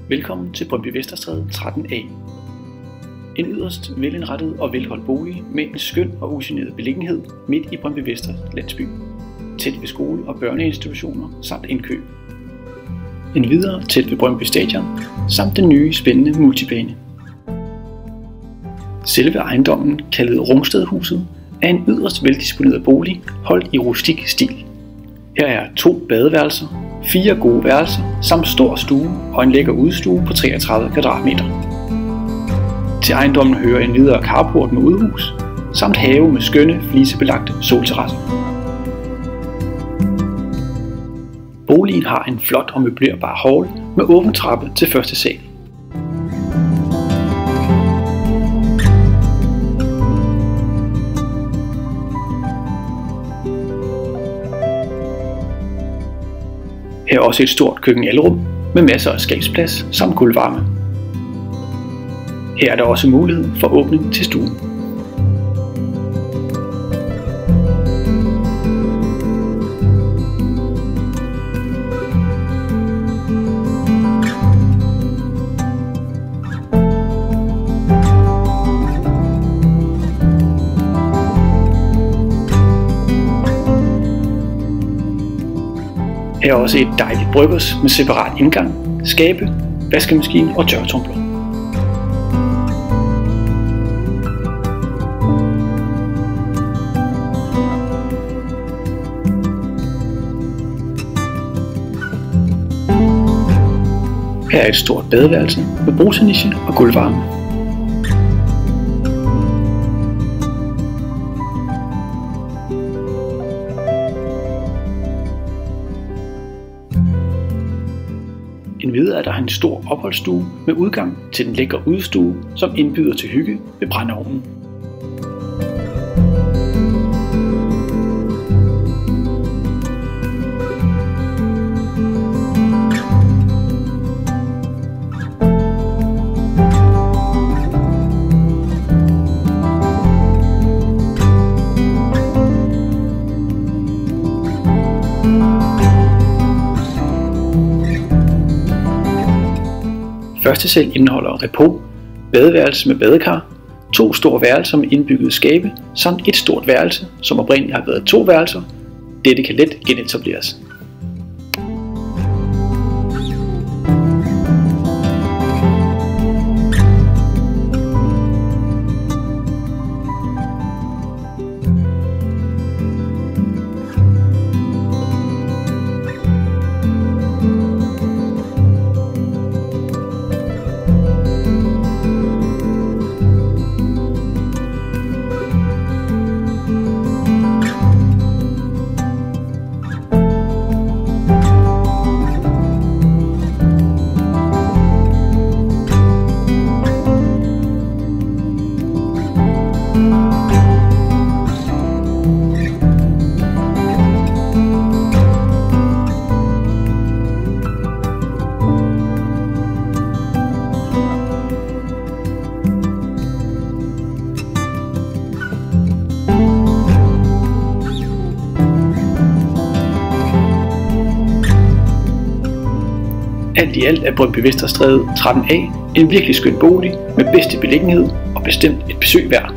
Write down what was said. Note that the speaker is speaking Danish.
Velkommen til Brøndby Vesterstræde 13A. En yderst velindrettet og velholdt bolig med en skøn og ugeneret beliggenhed midt i Brøndby Vester landsby, tæt ved skole- og børneinstitutioner samt indkøb. Endvidere tæt ved Brøndby Stadion samt den nye spændende multibane. Selve ejendommen, kaldet Rungstedhuset, er en yderst veldisponeret bolig holdt i rustik stil. Her er 2 badeværelser, 4 gode værelser samt stor stue og en lækker udstue på 33 kvadratmeter. Til ejendommen hører en videre carport med udhus samt have med skønne flisebelagte solterrasser. Boligen har en flot og møblerbar hall med åben trappe til første sal. Her er også et stort køkken-alrum med masser af skabsplads samt gulvvarme. Her er der også mulighed for åbning til stuen. Her er også et dejligt bryggers med separat indgang, skabe, vaskemaskine og tørretumbler. Her er et stort badeværelse med bruseniche og gulvvarme. Endvidere er der en stor opholdsstue med udgang til den lækre udstue, som indbyder til hygge ved brændeovnen. Første sal indeholder repo, badeværelse med badekar, 2 store værelser med indbyggede skabe, samt et stort værelse, som oprindeligt har været 2 værelser. Dette kan let genetableres. Alt i alt er Brøndby Vesterstræde 13A en virkelig skøn bolig med bedste beliggenhed og bestemt et besøg værd.